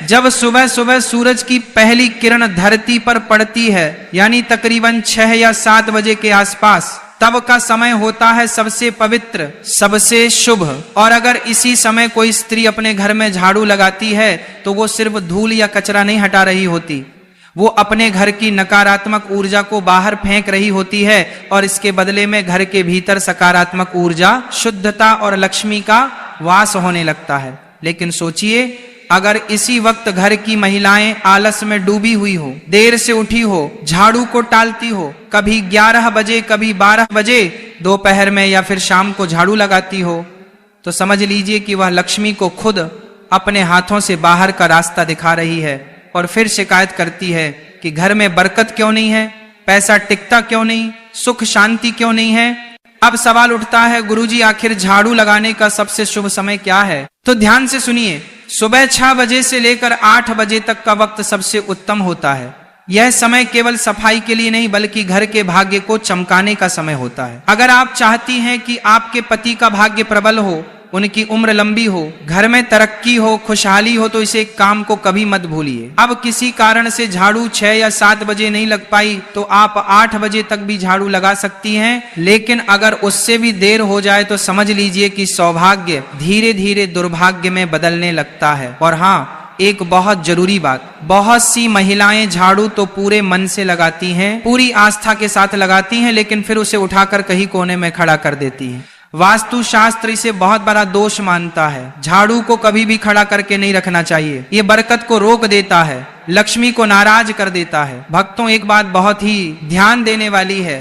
जब सुबह सुबह सूरज की पहली किरण धरती पर पड़ती है, यानी तकरीबन 6 या 7 बजे के आसपास, तब का समय होता है सबसे पवित्र, सबसे शुभ। और अगर इसी समय कोई स्त्री अपने घर में झाड़ू लगाती है तो वो सिर्फ धूल या कचरा नहीं हटा रही होती, वो अपने घर की नकारात्मक ऊर्जा को बाहर फेंक रही होती है और इसके बदले में घर के भीतर सकारात्मक ऊर्जा, शुद्धता और लक्ष्मी का वास होने लगता है। लेकिन सोचिए, अगर इसी वक्त घर की महिलाएं आलस में डूबी हुई हो, देर से उठी हो, झाड़ू को टालती हो, कभी 11 बजे कभी 12 बजे दोपहर में या फिर शाम को झाड़ू लगाती हो, तो समझ लीजिए कि वह लक्ष्मी को खुद अपने हाथों से बाहर का रास्ता दिखा रही है और फिर शिकायत करती है कि घर में बरकत क्यों नहीं है, पैसा टिकता क्यों नहीं, सुख शांति क्यों नहीं है। अब सवाल उठता है, गुरुजी आखिर झाड़ू लगाने का सबसे शुभ समय क्या है? तो ध्यान से सुनिए, सुबह 6 बजे से लेकर 8 बजे तक का वक्त सबसे उत्तम होता है। यह समय केवल सफाई के लिए नहीं बल्कि घर के भाग्य को चमकाने का समय होता है। अगर आप चाहती हैं कि आपके पति का भाग्य प्रबल हो, उनकी उम्र लंबी हो, घर में तरक्की हो, खुशहाली हो, तो इसे काम को कभी मत भूलिए। अब किसी कारण से झाड़ू 6 या 7 बजे नहीं लग पाई तो आप 8 बजे तक भी झाड़ू लगा सकती हैं, लेकिन अगर उससे भी देर हो जाए तो समझ लीजिए कि सौभाग्य धीरे धीरे दुर्भाग्य में बदलने लगता है। और हाँ, एक बहुत जरूरी बात, बहुत सी महिलाएं झाड़ू तो पूरे मन से लगाती हैं, पूरी आस्था के साथ लगाती हैं, लेकिन फिर उसे उठाकर कहीं कोने में खड़ा कर देती हैं। वास्तु शास्त्र इसे बहुत बड़ा दोष मानता है। झाड़ू को कभी भी खड़ा करके नहीं रखना चाहिए, ये बरकत को रोक देता है, लक्ष्मी को नाराज कर देता है। भक्तों, एक बात बहुत ही ध्यान देने वाली है,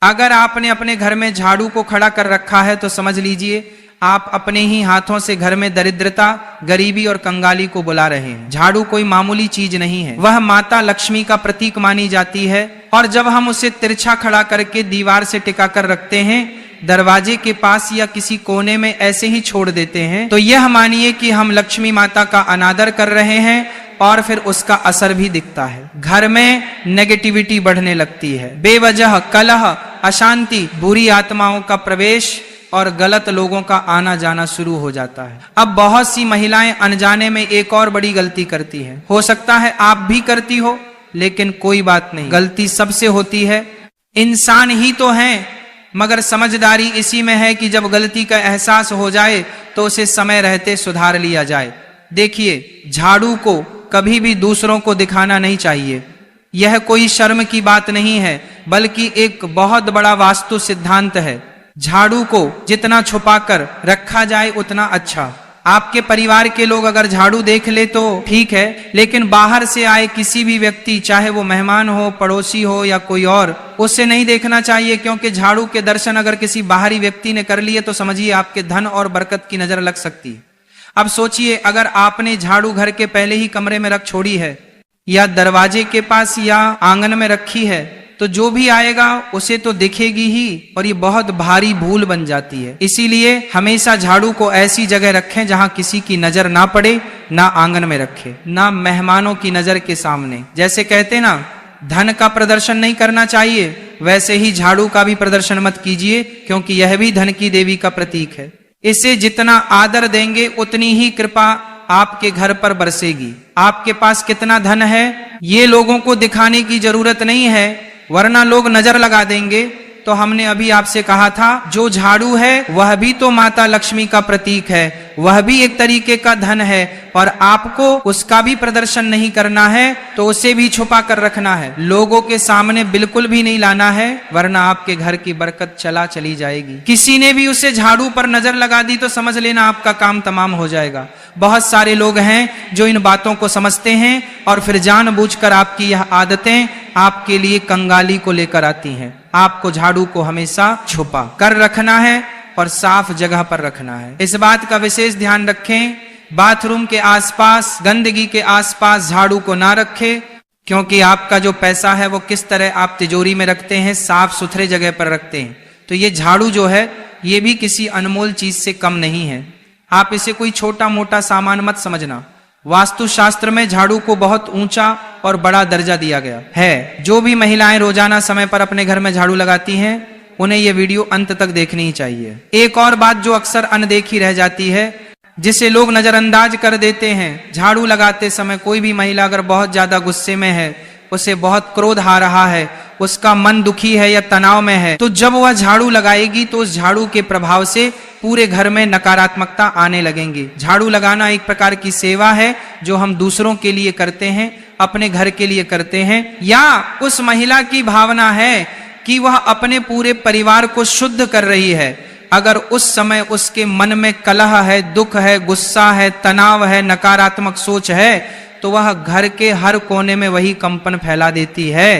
अगर आपने अपने घर में झाड़ू को खड़ा कर रखा है तो समझ लीजिए आप अपने ही हाथों से घर में दरिद्रता, गरीबी और कंगाली को बुला रहे हैं। झाड़ू कोई मामूली चीज नहीं है, वह माता लक्ष्मी का प्रतीक मानी जाती है। और जब हम उसे तिरछा खड़ा करके दीवार से टिका कर रखते हैं, दरवाजे के पास या किसी कोने में ऐसे ही छोड़ देते हैं, तो यह मानिए कि हम लक्ष्मी माता का अनादर कर रहे हैं और फिर उसका असर भी दिखता है। घर में नेगेटिविटी बढ़ने लगती है, बेवजह कलह, अशांति, बुरी आत्माओं का प्रवेश और गलत लोगों का आना जाना शुरू हो जाता है। अब बहुत सी महिलाएं अनजाने में एक और बड़ी गलती करती हैं। हो सकता है आप भी करती हो, लेकिन कोई बात नहीं, गलती सबसे होती है, इंसान ही तो हैं, मगर समझदारी इसी में है कि जब गलती का एहसास हो जाए तो उसे समय रहते सुधार लिया जाए। देखिए, झाड़ू को कभी भी दूसरों को दिखाना नहीं चाहिए, यह कोई शर्म की बात नहीं है, बल्कि एक बहुत बड़ा वास्तु सिद्धांत है। झाड़ू को जितना छुपाकर रखा जाए उतना अच्छा। आपके परिवार के लोग अगर झाड़ू देख ले तो ठीक है, लेकिन बाहर से आए किसी भी व्यक्ति, चाहे वो मेहमान हो, पड़ोसी हो या कोई और, उससे नहीं देखना चाहिए, क्योंकि झाड़ू के दर्शन अगर किसी बाहरी व्यक्ति ने कर लिए तो समझिए आपके धन और बरकत की नजर लग सकती है। अब सोचिए, अगर आपने झाड़ू घर के पहले ही कमरे में रख छोड़ी है या दरवाजे के पास या आंगन में रखी है, तो जो भी आएगा उसे तो दिखेगी ही, और ये बहुत भारी भूल बन जाती है। इसीलिए हमेशा झाड़ू को ऐसी जगह रखें जहां किसी की नजर ना पड़े, ना आंगन में रखें, ना मेहमानों की नजर के सामने। जैसे कहते ना, धन का प्रदर्शन नहीं करना चाहिए, वैसे ही झाड़ू का भी प्रदर्शन मत कीजिए, क्योंकि यह भी धन की देवी का प्रतीक है। इसे जितना आदर देंगे उतनी ही कृपा आपके घर पर बरसेगी। आपके पास कितना धन है ये लोगों को दिखाने की जरूरत नहीं है, वरना लोग नजर लगा देंगे। तो हमने अभी आपसे कहा था, जो झाड़ू है वह भी तो माता लक्ष्मी का प्रतीक है, वह भी एक तरीके का धन है, और आपको उसका भी प्रदर्शन नहीं करना है, तो उसे भी छुपा कर रखना है, लोगों के सामने बिल्कुल भी नहीं लाना है, वरना आपके घर की बरकत चली जाएगी। किसी ने भी उसे झाड़ू पर नजर लगा दी तो समझ लेना आपका काम तमाम हो जाएगा। बहुत सारे लोग हैं जो इन बातों को समझते हैं और फिर जानबूझकर आपकी यह आदतें आपके लिए कंगाली को लेकर आती हैं। आपको झाड़ू को हमेशा छुपा कर रखना है और साफ जगह पर रखना है। इस बात का विशेष ध्यान रखें, बाथरूम के आसपास, गंदगी के आसपास झाड़ू को ना रखें, क्योंकि आपका जो पैसा है वो किस तरह आप तिजोरी में रखते हैं, साफ सुथरे जगह पर रखते हैं। तो ये झाड़ू जो है ये भी किसी अनमोल चीज से कम नहीं है। आप इसे कोई छोटा मोटा सामान मत समझना। वास्तु शास्त्र में झाड़ू को बहुत ऊंचा और बड़ा दर्जा दिया गया है। जो भी महिलाएं रोजाना समय पर अपने घर में झाड़ू लगाती हैं उन्हें यह वीडियो अंत तक देखनी ही चाहिए। एक और बात जो अक्सर अनदेखी रह जाती है जिसे लोग नजरअंदाज कर देते हैं। झाड़ू लगाते समय कोई भी महिला अगर बहुत ज्यादा गुस्से में है, उसे बहुत क्रोध आ रहा है, उसका मन दुखी है या तनाव में है, तो जब वह झाड़ू लगाएगी तो उस झाड़ू के प्रभाव से पूरे घर में नकारात्मकता आने लगेंगी। झाड़ू लगाना एक प्रकार की सेवा है जो हम दूसरों के लिए करते हैं, अपने घर के लिए करते हैं, या उस महिला की भावना है कि वह अपने पूरे परिवार को शुद्ध कर रही है। अगर उस समय उसके मन में कलह है, दुख है, गुस्सा है, तनाव है, नकारात्मक सोच है, तो वह घर के हर कोने में वही कंपन फैला देती है,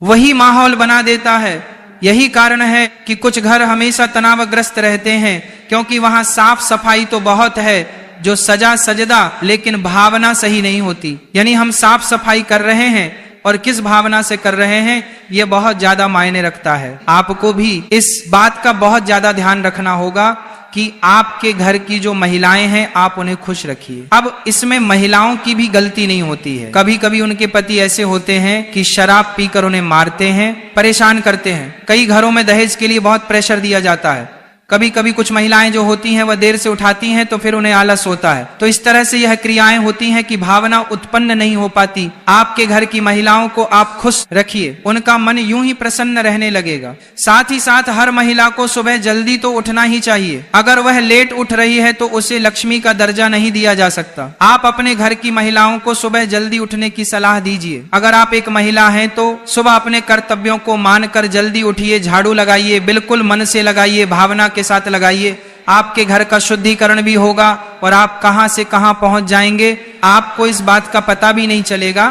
वही माहौल बना देता है। यही कारण है कि कुछ घर हमेशा तनावग्रस्त रहते हैं, क्योंकि वहां साफ सफाई तो बहुत है, जो सजा सजदा, लेकिन भावना सही नहीं होती। यानी हम साफ सफाई कर रहे हैं और किस भावना से कर रहे हैं, यह बहुत ज्यादा मायने रखता है। आपको भी इस बात का बहुत ज्यादा ध्यान रखना होगा कि आपके घर की जो महिलाएं हैं, आप उन्हें खुश रखिए। अब इसमें महिलाओं की भी गलती नहीं होती है। कभी कभी उनके पति ऐसे होते हैं कि शराब पीकर उन्हें मारते हैं, परेशान करते हैं। कई घरों में दहेज के लिए बहुत प्रेशर दिया जाता है। कभी कभी कुछ महिलाएं जो होती हैं वह देर से उठाती हैं तो फिर उन्हें आलस होता है। तो इस तरह से यह क्रियाएं होती हैं कि भावना उत्पन्न नहीं हो पाती। आपके घर की महिलाओं को आप खुश रखिए, उनका मन यूं ही प्रसन्न रहने लगेगा। साथ ही साथ हर महिला को सुबह जल्दी तो उठना ही चाहिए। अगर वह लेट उठ रही है तो उसे लक्ष्मी का दर्जा नहीं दिया जा सकता। आप अपने घर की महिलाओं को सुबह जल्दी उठने की सलाह दीजिए। अगर आप एक महिला हैं तो सुबह अपने कर्तव्यों को मानकर जल्दी उठिए, झाड़ू लगाइए, बिल्कुल मन से लगाइए, भावना के साथ लगाइए। आपके घर का शुद्धिकरण भी होगा और आप कहां से कहां पहुंच जाएंगे, आपको इस बात का पता भी नहीं चलेगा।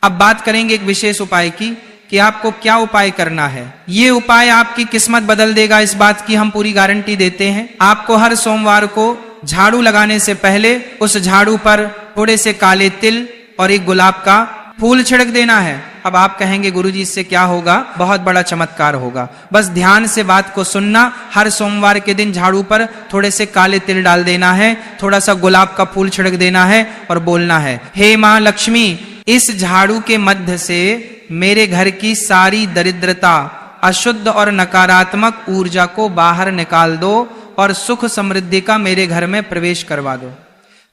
अब बात करेंगे एक विशेष उपाय की कि आपको क्या उपाय करना है। ये उपाय आपकी किस्मत बदल देगा, इस बात की हम पूरी गारंटी देते हैं। आपको हर सोमवार को झाड़ू लगाने से पहले उस झाड़ू पर थोड़े से काले तिल और एक गुलाब का फूल छिड़क देना है। अब आप कहेंगे गुरुजी इससे क्या होगा? बहुत बड़ा चमत्कार होगा। बस ध्यान से बात को सुनना। हर सोमवार के दिन झाड़ू पर थोड़े से काले तिल डाल देना है, थोड़ा सा गुलाब का फूल छिड़क देना है और बोलना है, हे मां लक्ष्मी, इस झाड़ू के मध्य से मेरे घर की सारी दरिद्रता, अशुद्ध और नकारात्मक ऊर्जा को बाहर निकाल दो और सुख समृद्धि का मेरे घर में प्रवेश करवा दो।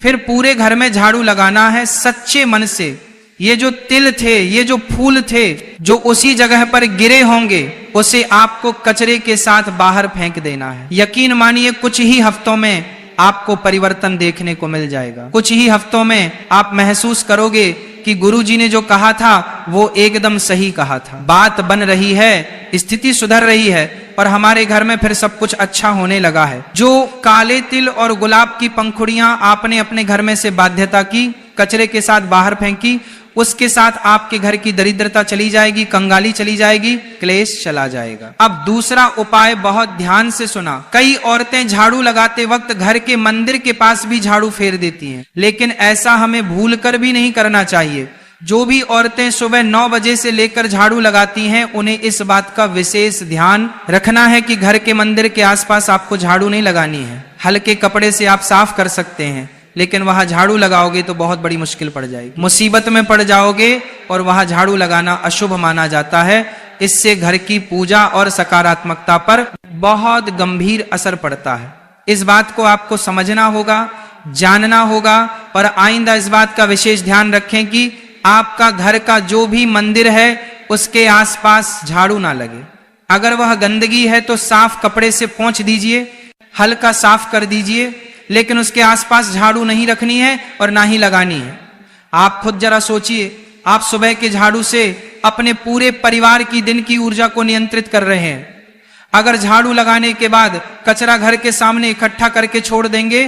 फिर पूरे घर में झाड़ू लगाना है सच्चे मन से। ये जो तिल थे, ये जो फूल थे, जो उसी जगह पर गिरे होंगे, उसे आपको कचरे के साथ बाहर फेंक देना है। यकीन मानिए कुछ ही हफ्तों में आपको परिवर्तन देखने को मिल जाएगा। कुछ ही हफ्तों में आप महसूस करोगे कि गुरुजी ने जो कहा था वो एकदम सही कहा था। बात बन रही है, स्थिति सुधर रही है और हमारे घर में फिर सब कुछ अच्छा होने लगा है। जो काले तिल और गुलाब की पंखुड़ियां आपने अपने घर में से बाध्यता की, कचरे के साथ बाहर फेंकी, उसके साथ आपके घर की दरिद्रता चली जाएगी, कंगाली चली जाएगी, क्लेश चला जाएगा। अब दूसरा उपाय बहुत ध्यान से सुना। कई औरतें झाड़ू लगाते वक्त घर के मंदिर के पास भी झाड़ू फेर देती हैं, लेकिन ऐसा हमें भूलकर भी नहीं करना चाहिए। जो भी औरतें सुबह 9 बजे से लेकर झाड़ू लगाती हैं, उन्हें इस बात का विशेष ध्यान रखना है कि घर के मंदिर के आसपास आपको झाड़ू नहीं लगानी है। हल्के कपड़े से आप साफ कर सकते हैं, लेकिन वहां झाड़ू लगाओगे तो बहुत बड़ी मुश्किल पड़ जाएगी, मुसीबत में पड़ जाओगे और वहां झाड़ू लगाना अशुभ माना जाता है। इससे घर की पूजा और सकारात्मकता पर बहुत गंभीर असर पड़ता है। इस बात को आपको समझना होगा, जानना होगा और आइंदा इस बात का विशेष ध्यान रखें कि आपका घर का जो भी मंदिर है उसके आसपास झाड़ू ना लगे। अगर वह गंदगी है तो साफ कपड़े से पोंछ दीजिए, हल्का साफ कर दीजिए, लेकिन उसके आसपास झाड़ू नहीं रखनी है और ना ही लगानी है। आप खुद जरा सोचिए, आप सुबह के झाड़ू से अपने पूरे परिवार की दिन की ऊर्जा को नियंत्रित कर रहे हैं। अगर झाड़ू लगाने के बाद कचरा घर के सामने इकट्ठा करके छोड़ देंगे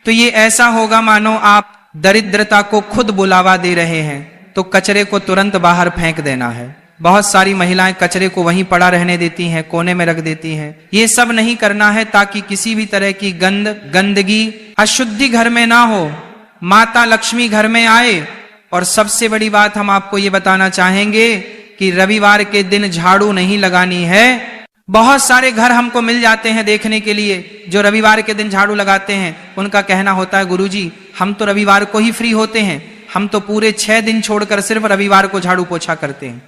तो ये ऐसा होगा मानो आप दरिद्रता को खुद बुलावा दे रहे हैं। तो कचरे को तुरंत बाहर फेंक देना है। बहुत सारी महिलाएं कचरे को वहीं पड़ा रहने देती हैं, कोने में रख देती हैं। ये सब नहीं करना है ताकि किसी भी तरह की गंदगी, अशुद्धि घर में ना हो, माता लक्ष्मी घर में आए। और सबसे बड़ी बात हम आपको ये बताना चाहेंगे कि रविवार के दिन झाड़ू नहीं लगानी है। बहुत सारे घर हमको मिल जाते हैं देखने के लिए जो रविवार के दिन झाड़ू लगाते हैं। उनका कहना होता है गुरुजी हम तो रविवार को ही फ्री होते हैं, हम तो पूरे 6 दिन छोड़कर सिर्फ रविवार को झाड़ू पोछा करते हैं।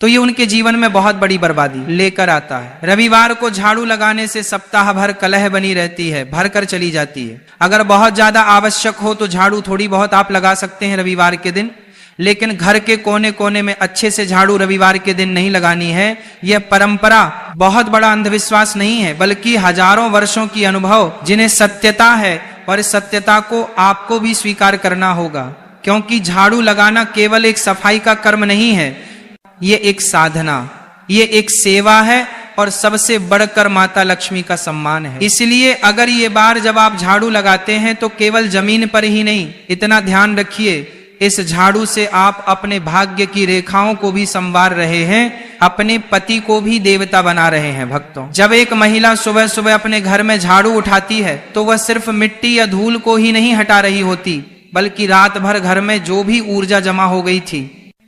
तो ये उनके जीवन में बहुत बड़ी बर्बादी लेकर आता है। रविवार को झाड़ू लगाने से सप्ताह भर कलह बनी रहती है, भर कर चली जाती है। अगर बहुत ज्यादा आवश्यक हो तो झाड़ू थोड़ी बहुत आप लगा सकते हैं रविवार के दिन, लेकिन घर के कोने कोने में अच्छे से झाड़ू रविवार के दिन नहीं लगानी है। यह परंपरा बहुत बड़ा अंधविश्वास नहीं है, बल्कि हजारों वर्षों की अनुभव जिन्हें सत्यता है, और इस सत्यता को आपको भी स्वीकार करना होगा, क्योंकि झाड़ू लगाना केवल एक सफाई का कर्म नहीं है, ये एक साधना, ये एक सेवा है, और सबसे बढ़कर माता लक्ष्मी का सम्मान है। इसलिए अगर ये बार जब आप झाड़ू लगाते हैं तो केवल जमीन पर ही नहीं, इतना ध्यान रखिए, इस झाड़ू से आप अपने भाग्य की रेखाओं को भी संवार रहे हैं, अपने पति को भी देवता बना रहे हैं। भक्तों, जब एक महिला सुबह सुबह अपने घर में झाड़ू उठाती है तो वह सिर्फ मिट्टी या धूल को ही नहीं हटा रही होती, बल्कि रात भर घर में जो भी ऊर्जा जमा हो गई थी,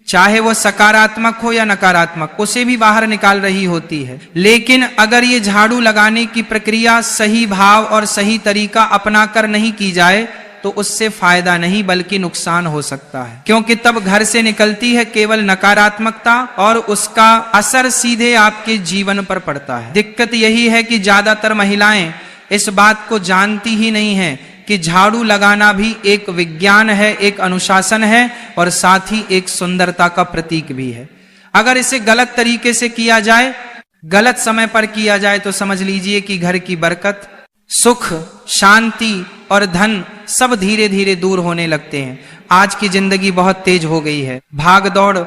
चाहे वो सकारात्मक हो या नकारात्मक, उसे भी बाहर निकाल रही होती है। लेकिन अगर ये झाड़ू लगाने की प्रक्रिया सही भाव और सही तरीका अपनाकर नहीं की जाए तो उससे फायदा नहीं बल्कि नुकसान हो सकता है, क्योंकि तब घर से निकलती है केवल नकारात्मकता और उसका असर सीधे आपके जीवन पर पड़ता है। दिक्कत यही है कि ज्यादातर महिलाएं इस बात को जानती ही नहीं है कि झाड़ू लगाना भी एक विज्ञान है, एक अनुशासन है, और साथ ही एक सुंदरता का प्रतीक भी है। अगर इसे गलत तरीके से किया जाए, गलत समय पर किया जाए, तो समझ लीजिए कि घर की बरकत, सुख, शांति और धन सब धीरे धीरे दूर होने लगते हैं। आज की जिंदगी बहुत तेज हो गई है, भाग दौड़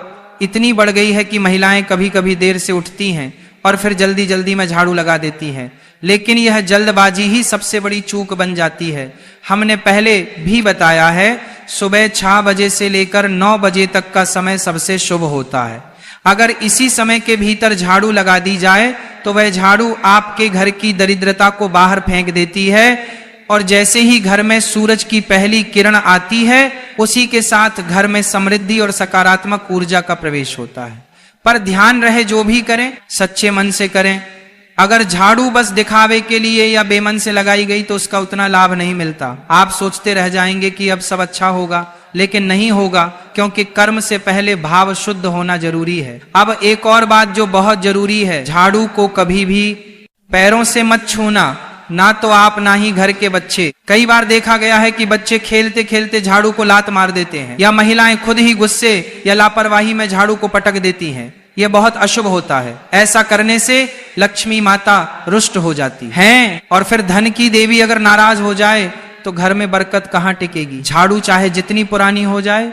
इतनी बढ़ गई है कि महिलाएं कभी कभी देर से उठती हैं और फिर जल्दी जल्दी में झाड़ू लगा देती हैं, लेकिन यह जल्दबाजी ही सबसे बड़ी चूक बन जाती है। हमने पहले भी बताया है, सुबह 6 बजे से लेकर 9 बजे तक का समय सबसे शुभ होता है। अगर इसी समय के भीतर झाड़ू लगा दी जाए तो वह झाड़ू आपके घर की दरिद्रता को बाहर फेंक देती है, और जैसे ही घर में सूरज की पहली किरण आती है, उसी के साथ घर में समृद्धि और सकारात्मक ऊर्जा का प्रवेश होता है। पर ध्यान रहे, जो भी करें सच्चे मन से करें। अगर झाड़ू बस दिखावे के लिए या बेमन से लगाई गई तो उसका उतना लाभ नहीं मिलता। आप सोचते रह जाएंगे कि अब सब अच्छा होगा, लेकिन नहीं होगा, क्योंकि कर्म से पहले भाव शुद्ध होना जरूरी है। अब एक और बात जो बहुत जरूरी है, झाड़ू को कभी भी पैरों से मत छूना, ना तो आप ना ही घर के बच्चे। कई बार देखा गया है कि बच्चे खेलते खेलते झाड़ू को लात मार देते हैं, या महिलाएं खुद ही गुस्से या लापरवाही में झाड़ू को पटक देती हैं। यह बहुत अशुभ होता है। ऐसा करने से लक्ष्मी माता रुष्ट हो जाती है, और फिर धन की देवी अगर नाराज हो जाए तो घर में बरकत कहां टिकेगी। झाड़ू चाहे जितनी पुरानी हो जाए,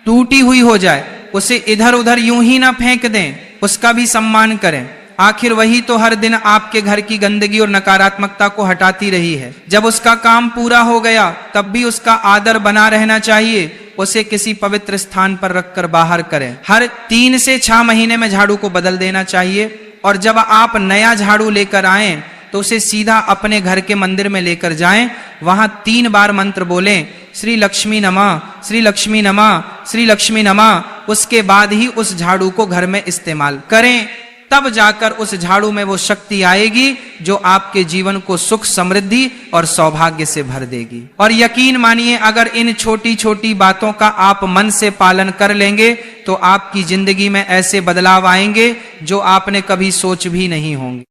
टूटी हुई हो जाए, उसे इधर उधर यूं ही ना फेंक दें, उसका भी सम्मान करें। आखिर वही तो हर दिन आपके घर की गंदगी और नकारात्मकता को हटाती रही है। जब उसका काम पूरा हो गया तब भी उसका आदर बना रहना चाहिए, उसे किसी पवित्र स्थान पर रखकर बाहर करें। हर 3 से 6 महीने में झाड़ू को बदल देना चाहिए, और जब आप नया झाड़ू लेकर आएं तो उसे सीधा अपने घर के मंदिर में लेकर जाएं, वहां 3 बार मंत्र बोलें, श्री लक्ष्मी नमः, श्री लक्ष्मी नमः, श्री लक्ष्मी नमः। उसके बाद ही उस झाड़ू को घर में इस्तेमाल करें, तब जाकर उस झाड़ू में वो शक्ति आएगी जो आपके जीवन को सुख, समृद्धि और सौभाग्य से भर देगी। और यकीन मानिए, अगर इन छोटी छोटी बातों का आप मन से पालन कर लेंगे तो आपकी जिंदगी में ऐसे बदलाव आएंगे जो आपने कभी सोच भी नहीं होंगे।